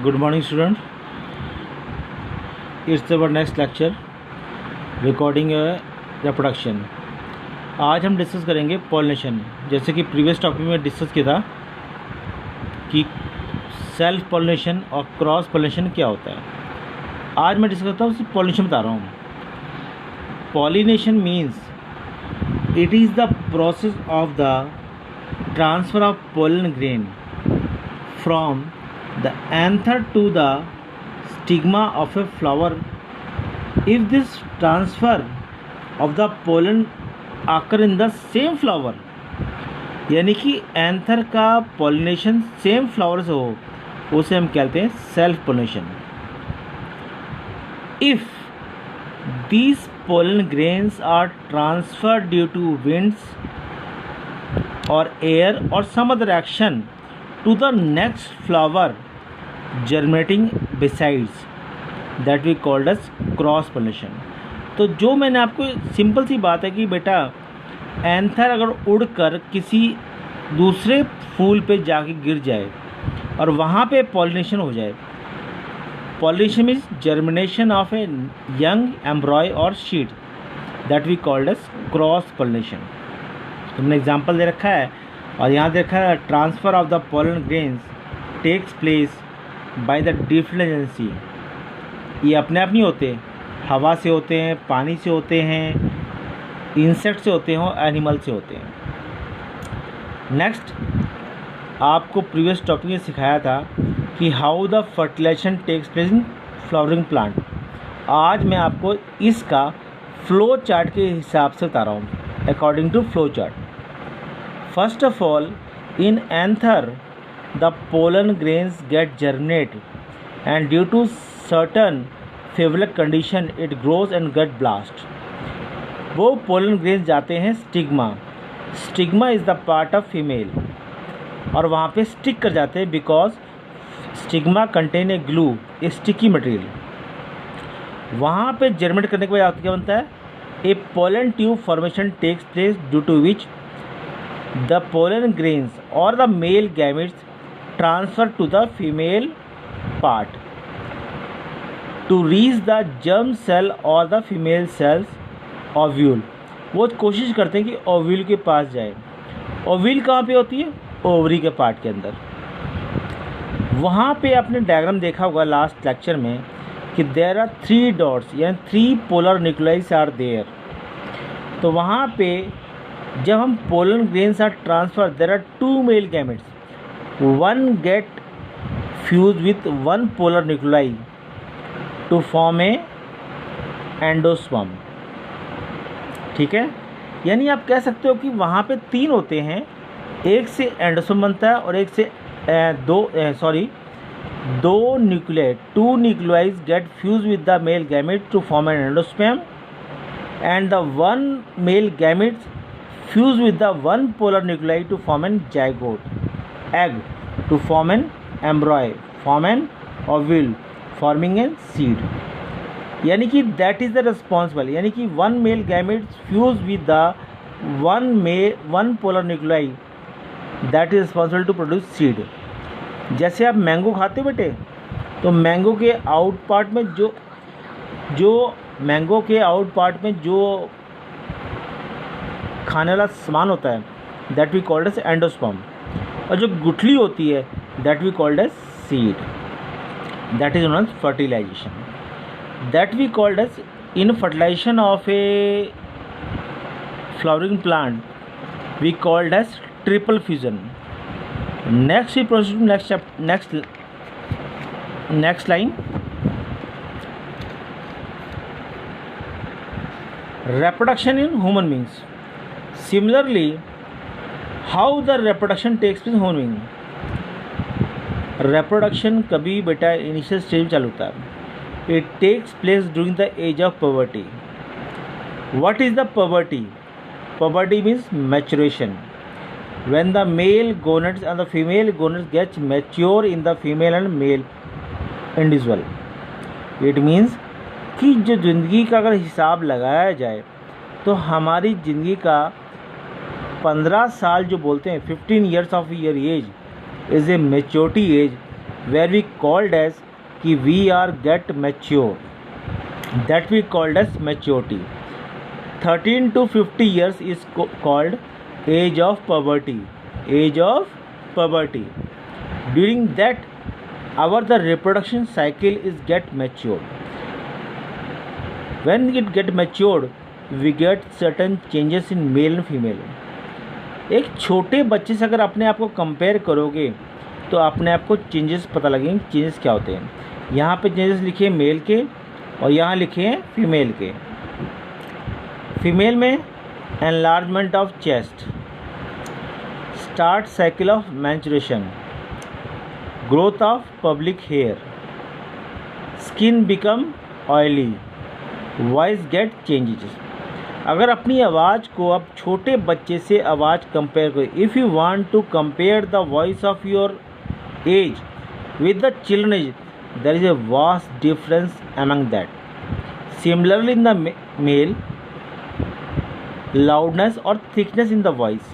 Good morning, student. It's our next lecture recording reproduction. आज हम discuss करेंगे pollination. जैसे कि प्रीवियस टॉपिक में डिस्कस किया था कि सेल्फ पॉलिनेशन और क्रॉस पॉलिनेशन क्या होता है. आज मैं डिस्कस करता हूँ सिर्फ पॉलिनेशन बता रहा हूँ. Pollination means it is the process of the transfer of pollen grain from the anther to the stigma of a flower. If this transfer of the pollen occur in the same flower, यानी कि anther का pollination same flower से हो, उसे हम कहते हैं self pollination. If these pollen grains are transferred due to winds or air or some other action to the next flower germinating besides, that we called as cross pollination. तो जो मैंने आपको सिंपल सी बात है कि बेटा एंथर अगर उड़कर किसी दूसरे फूल पे जाके गिर जाए और वहाँ पे पॉलिनेशन हो जाए. Pollination is germination of a young embryo or seed, that we called as cross pollination. तुमने एग्जांपल दे रखा है और यहाँ दे रखा है transfer of the pollen grains takes place by the different agency. ये अपने आप नहीं होते, हवा से होते हैं, पानी से होते हैं, इंसेक्ट से होते हैं और एनिमल से होते हैं. नेक्स्ट आपको प्रीवियस टॉपिक में सिखाया था कि how the fertilization takes place in flowering plant. आज मैं आपको इसका फ्लो चार्ट के हिसाब से बता रहा हूँ, according to flow chart. First of all, in anther, the pollen grains get germinate, and due to certain favorable condition, it grows and get blast. वो pollen grains जाते हैं stigma. Stigma is the part of female और वहाँ पे stick कर जाते हैं because stigma contain a glue, a sticky material. वहाँ पे जर्मिनेट करने के बाद क्या बनता है? A pollen tube formation takes place due to which the pollen grains or the male gametes transfer to the female part to reach the germ cell or the female cells ovule. वो कोशिश करते हैं कि ovule के पास जाए. Ovule कहाँ पे होती है? ओवरी के पार्ट के अंदर. वहाँ पे आपने डायग्राम देखा होगा लास्ट लेक्चर में कि देयर आर 3 डॉट्स यानी 3 पोलर न्यूक्लियस आर देयर. तो वहाँ पे जब हम pollen grains are transfer, there are 2 male gametes, one get fuse with 1 polar nuclei to form a endosperm. ठीक है, यानी आप कह सकते हो कि वहाँ पे 3 होते हैं, एक से एंडोस्पर्म बनता है और एक से दो nuclei, 2 nuclei get fuse with the male gamete to form an endosperm and the 1 male gamete fuse with the 1 polar nuclei to form an zygote, egg to form an embryo, form an ovule, forming a seed. यानी कि that is the responsible, यानी कि 1 male gamete fuse with the 1 polar nuclei that is responsible to produce seed. जैसे आप mango खाते हो बेटे, तो मैंगो के आउट पार्ट में जो मैंगो के आउट पार्ट में जो खाने वाला सामान होता है, that we called as endosperm, और जो गुठली होती है that we called as seed. That is known as fertilization. That we called as in fertilization of a flowering plant we called as triple fusion. Next we proceed next line. reproduction in human beings. Similarly, how the reproduction takes place in human being. Reproduction कभी बेटा initial stage में चालू होता है. It takes place during the age of puberty. What is the puberty? Puberty means maturation. When the male gonads and the female gonads get mature in the female and male individual. It means कि जो ज़िंदगी का अगर हिसाब लगाया जाए तो हमारी ज़िंदगी का 15 साल जो बोलते हैं 15 years of your age is a maturity age where we called as कि we are get mature, that we called as maturity. 13 to 50 years is called age of puberty, age of puberty. During that our the reproduction cycle is get matured. When it get matured we get certain changes in male and female. एक छोटे बच्चे से अगर अपने आप को compare करोगे तो अपने आप को चेंजेस पता लगेंगे, चेंजेस क्या होते हैं. यहाँ पे चेंजेस लिखे हैं मेल के और यहाँ लिखे हैं फीमेल के. फीमेल में enlargement of chest, start cycle of menstruation, growth of public hair, skin become oily, voice get changes. अगर अपनी आवाज़ को अब छोटे बच्चे से आवाज़ कंपेयर करो, if you want to compare the voice of your age with the children age, there is a vast difference among that. Similarly in the male, loudness or thickness in the voice,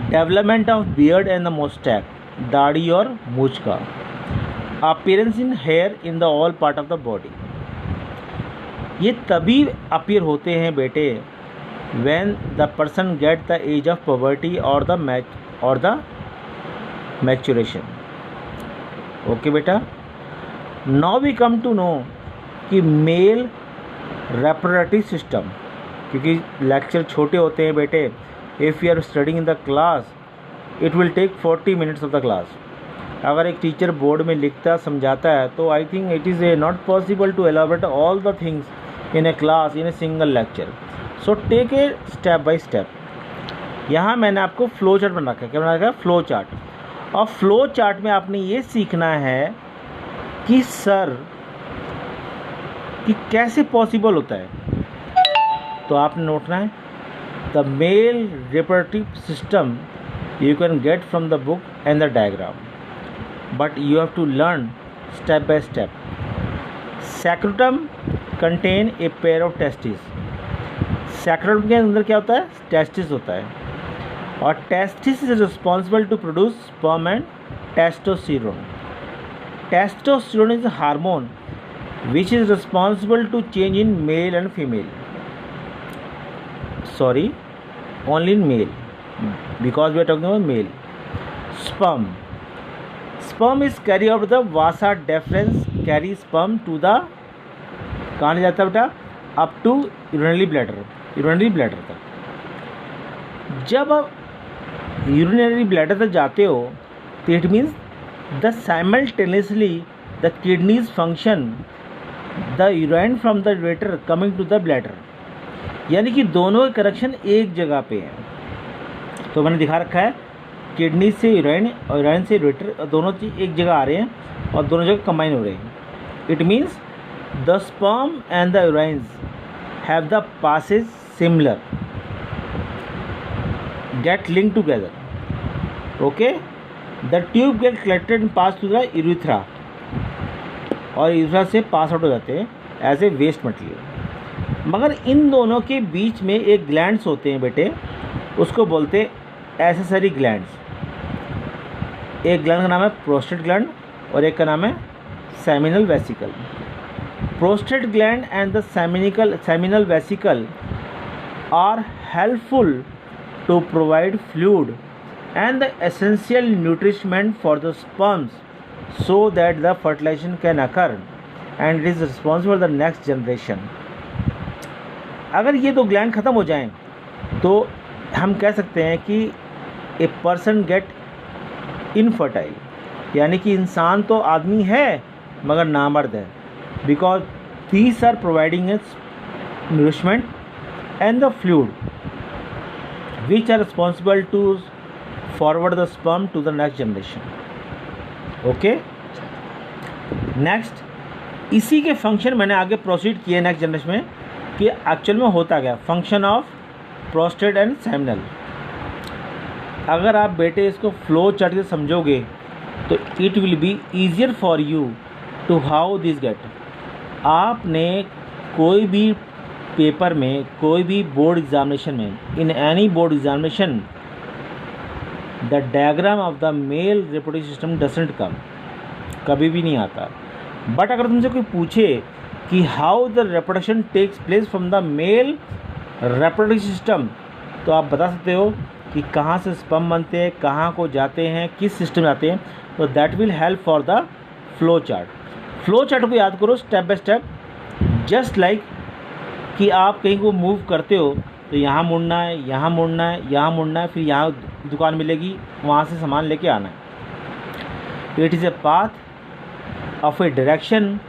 development of beard and the mustache, दाढ़ी और मूंछ का, appearance in hair in the all part of the body. ये तभी appear होते हैं बेटे when the person get the age of puberty or the maturation. Okay बेटा. now we come to know कि male reproductive system, क्योंकि lecture छोटे होते हैं बेटे. If you are studying in the class it will take 40 minutes of the class. अगर एक teacher board में लिखता समझाता है तो I think it is not possible to elaborate all the things in a class in a single lecture. So take a step by step. यहाँ मैंने आपको फ्लो चार्ट बना रखा है. क्या बना रखा है? Flow chart. और फ्लो चार्ट में आपने ये सीखना है कि सर कि कैसे पॉसिबल होता है. तो आपने नोटना है the male reproductive system you can get from the book and the diagram, but you have to learn step by step. Scrotum contain a pair of testis. Scrotum के अंदर क्या होता है? टेस्टिस होता है. और testis is responsible to produce sperm and testosterone. Testosterone is a hormone which is responsible to change in male and female. Sorry, only in male, because we are talking about male. Sperm. Sperm is carry out the vasa deferens, carry sperm to the कहाँ ले जाता है बेटा? Up to urinary bladder, urinary bladder तक. जब आप urinary bladder तक जाते हो तो it means the simultaneously the kidneys function, the urine from the ureter coming to the bladder, यानी कि दोनों के कनेक्शन एक जगह पे है. तो मैंने दिखा रखा है किडनी से यूरिन और यूरिन से यूरेटर, दोनों चीज़ एक जगह आ रहे हैं और दोनों जगह कंबाइन हो रहे हैं. It means the sperm and the urines have the passage similar, get link together. Okay. The tube get collected and pass to the urethra, और यूरिथ्रा से पास आउट हो जाते हैं एज ए वेस्ट मटेरियल. मगर इन दोनों के बीच में एक ग्लैंड्स होते हैं बेटे, उसको बोलते हैं एसेसरी ग्लैंड्स. एक ग्लैंड का नाम है प्रोस्टेट ग्लैंड और एक का नाम है seminal vesicle. Prostate gland and the seminal vesicle are helpful to provide fluid and the essential nourishment for the sperms so that the fertilization can occur and it is responsible for the next generation. अगर ये दो gland ख़त्म हो जाएं तो हम कह सकते हैं कि ए पर्सन गेट इनफर्टाइल, यानी कि इंसान तो आदमी है मगर नामर्द है. Because these are providing its nourishment and the fluid which are responsible to forward the sperm to the next generation. Okay. Next, इसी के फंक्शन मैंने आगे प्रोसीड किए नेक्स्ट जनरेशन में कि एक्चुअल में होता गया function of prostate and seminal. अगर आप बेटे इसको फ्लो चार्ट से समझोगे तो it will be easier for you to how this get. आपने कोई भी पेपर में, कोई भी बोर्ड एग्जामिनेशन में, in any board examination the diagram of the male reproductive system doesn't come, कभी भी नहीं आता। बट अगर तुमसे कोई पूछे कि how the reproduction takes place from the male reproductive system, तो आप बता सकते हो कि कहाँ से स्पर्म बनते हैं, कहाँ को जाते हैं, किस सिस्टम जाते हैं। तो that will help for the flow chart. Flow chart को याद करो step by step, just like कि आप कहीं को मूव करते हो तो यहाँ मुड़ना है, यहाँ मुड़ना है, यहाँ मुड़ना है, फिर यहाँ दुकान मिलेगी, वहाँ से सामान लेके आना है। It is a path of a direction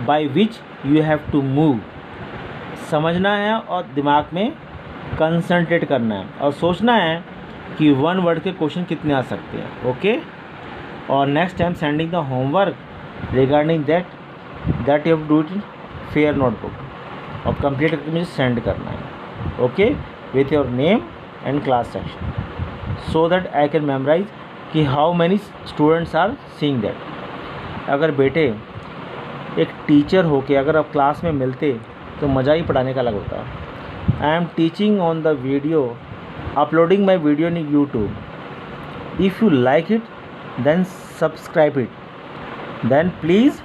by which you have to move. समझना है और दिमाग में कंसंट्रेट करना है और सोचना है कि वन वर्ड के क्वेश्चन कितने आ सकते हैं। ओके, और next time sending the homework regarding that you have do it in fair notebook और कंप्लीट करके मुझे सेंड करना है। Okay, with your name and class section so that I can memorise कि how many students are seeing that. अगर बेटे एक teacher होके अगर आप क्लास में मिलते तो मज़ा ही पढ़ाने का अलग होता। I am teaching on the video, uploading my video in YouTube. If you like it then subscribe it, then please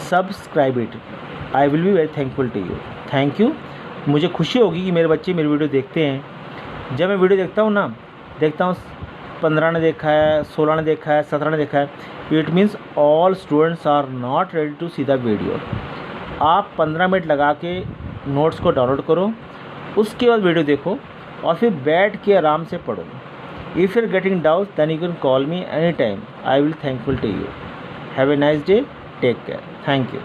subscribe it. I will be very thankful to you. Thank you. मुझे खुशी होगी कि मेरे बच्चे मेरी video देखते हैं। जब मैं वीडियो देखता हूँ ना, देखता हूँ 15 ने देखा है, 16 ने देखा है, 17 ने देखा है, it means all students are not ready to see the video. आप 15 मिनट लगा के नोट्स को डाउनलोड करो, उसके बाद वीडियो देखो और फिर बैठ के आराम से पढ़ो। If you are getting doubt then you can call me any time. I will thankful to you. Have a nice day, take care, thank you.